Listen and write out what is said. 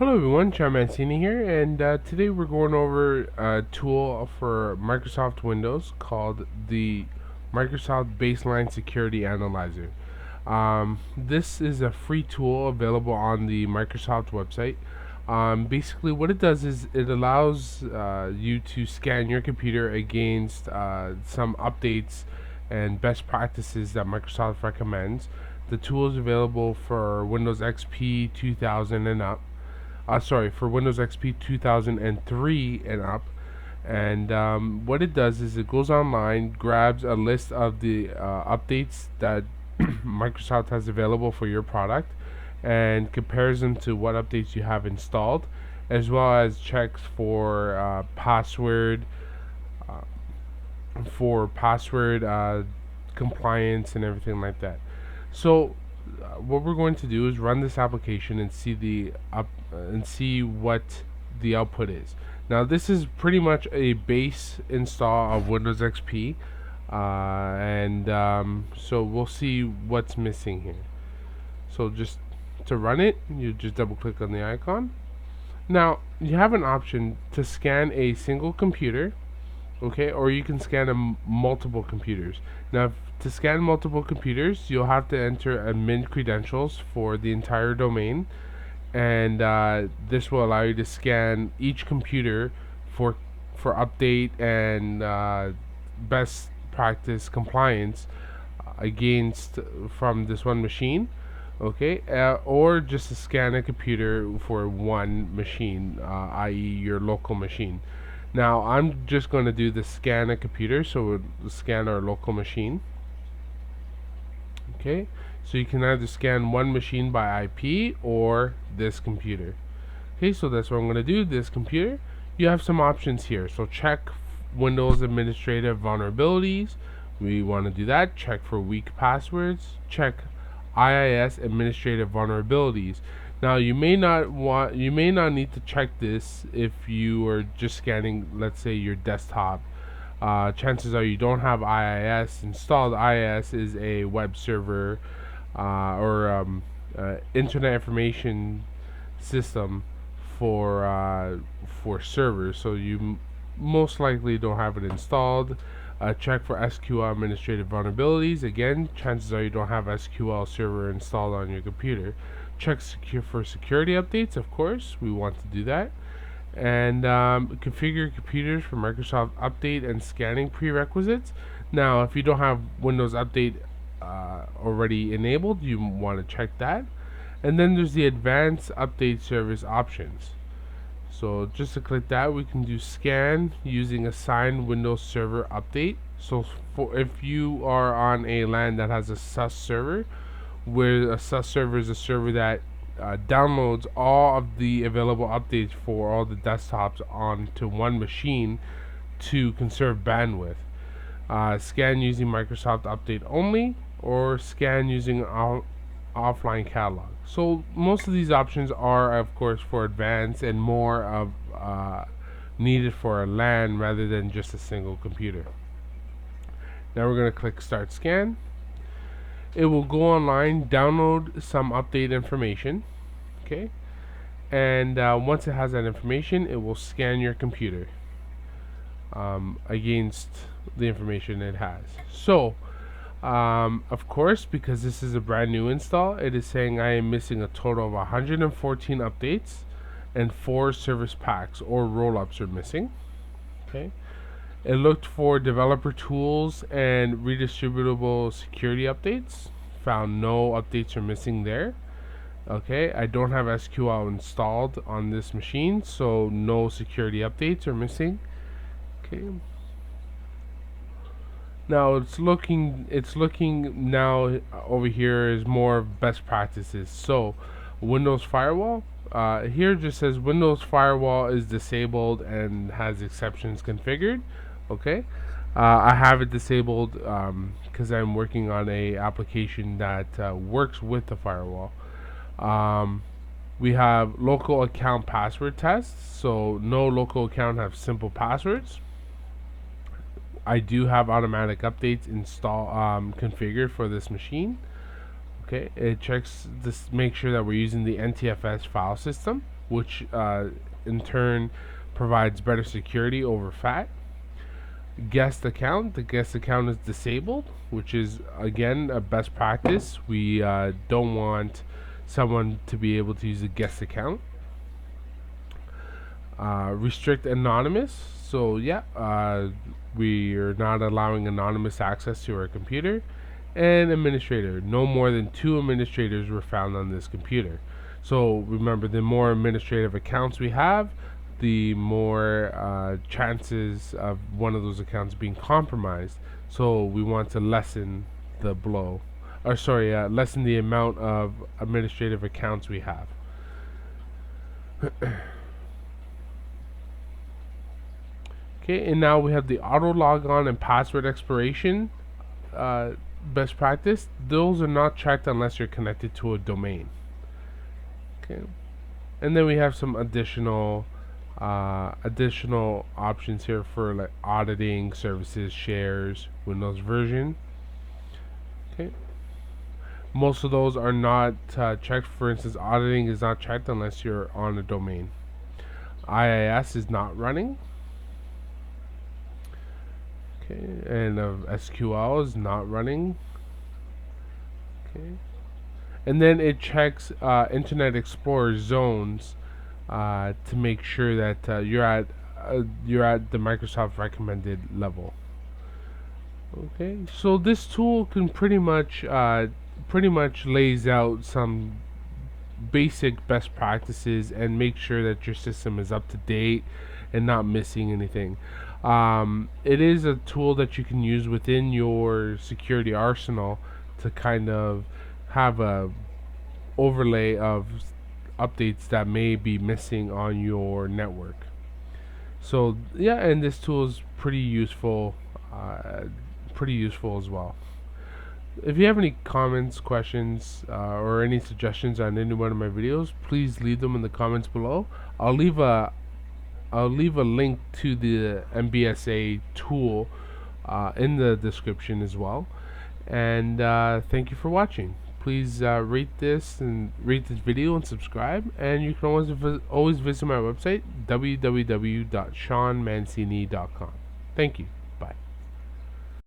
Hello everyone, John Mancini here, and today we're going over a tool for Microsoft Windows called the Microsoft Baseline Security Analyzer. This is a free tool available on the Microsoft website. Basically, what it does is it allows you to scan your computer against some updates and best practices that Microsoft recommends. The tool is available for Windows XP 2000 and up. For Windows XP 2003 and up. And what it does is it goes online, grabs a list of the updates that Microsoft has available for your product, and compares them to what updates you have installed, as well as checks for uh, password compliance and everything like that. So what we're going to do is run this application and see what the output is. Now this is pretty much a base install of Windows XP, so we'll see what's missing here. So just to run it, you just double click on the icon. Now you have an option to scan a single computer, okay, or you can scan multiple computers. Now, to scan multiple computers, you'll have to enter admin credentials for the entire domain, and this will allow you to scan each computer for update and best practice compliance against from this one machine. Okay, or just to scan a computer for one machine, i.e. your local machine. Now I'm just going to do the scan a computer, so we'll scan our local machine. Okay, so you can either scan one machine by IP or this computer. Okay, so that's what I'm going to do, this computer. You have some options here, so check Windows Administrator Vulnerabilities. We want to do that. Check for weak passwords. Check Iis Administrator Vulnerabilities. Now you may not need to check this if you are just scanning, let's say, your desktop. Chances are you don't have Iis installed. Iis is a web server or internet information system for servers, so you most likely don't have it installed. Check for SQL administrative vulnerabilities. Again, chances are you don't have SQL server installed on your computer. Check for security updates. Of course, we want to do that. And configure computers for Microsoft Update and scanning prerequisites. Now, if you don't have Windows Update already enabled, you want to check that. And then there's the Advanced Update Service options. So just to click that, we can do scan using assigned Windows Server update. So if you are on a LAN that has a SUS server, where a SUS server is a server that downloads all of the available updates for all the desktops onto one machine to conserve bandwidth. Scan using Microsoft Update only, or scan using offline catalog. So most of these options are, of course, for advanced and more of needed for a LAN rather than just a single computer. Now we're going to click Start Scan. It will go online, download some update information, okay, and once it has that information, it will scan your computer against the information it has. So of course, because this is a brand new install, it is saying I am missing a total of 114 updates and 4 service packs or roll-ups are missing. Okay, it looked for developer tools and redistributable security updates. Found no updates are missing there. Okay, I don't have SQL installed on this machine, so no security updates are missing. Okay. Now it's looking now over here is more best practices. So Windows Firewall, here just says Windows Firewall is disabled and has exceptions configured. Okay, I have it disabled because I'm working on a application that works with the firewall. We have local account password tests, so no local account have simple passwords. I do have automatic updates configured for this machine. Okay, it checks this, make sure that we're using the NTFS file system. which in turn provides better security over FAT. Guest account, the guest account is disabled, which is again a best practice. We don't want someone to be able to use a guest account. Restrict anonymous, so yeah, we are not allowing anonymous access to our computer. And administrator, no more than 2 administrators were found on this computer. So remember, the more administrative accounts we have, the more chances of one of those accounts being compromised. So we want to lessen the blow, or sorry, lessen the amount of administrative accounts we have. Okay, and now we have the auto logon and password expiration best practice. Those are not checked unless you're connected to a domain. Okay, and then we have some additional options here for like auditing services, shares, Windows version. Okay, most of those are not checked. For instance, auditing is not checked unless you're on a domain. Iis is not running. Okay, and SQL is not running. Okay, and then it checks Internet Explorer zones to make sure that you're at the Microsoft recommended level. Okay, so this tool can pretty much lays out some basic best practices and make sure that your system is up to date and not missing anything. It is a tool that you can use within your security arsenal to kind of have a overlay of updates that may be missing on your network. So yeah, and this tool is pretty useful as well. If you have any comments, questions, or any suggestions on any one of my videos, please leave them in the comments below. I'll leave a link to the MBSA tool in the description as well. And thank you for watching. Please rate this video and subscribe. And you can always visit my website, www.seanmancini.com. Thank you.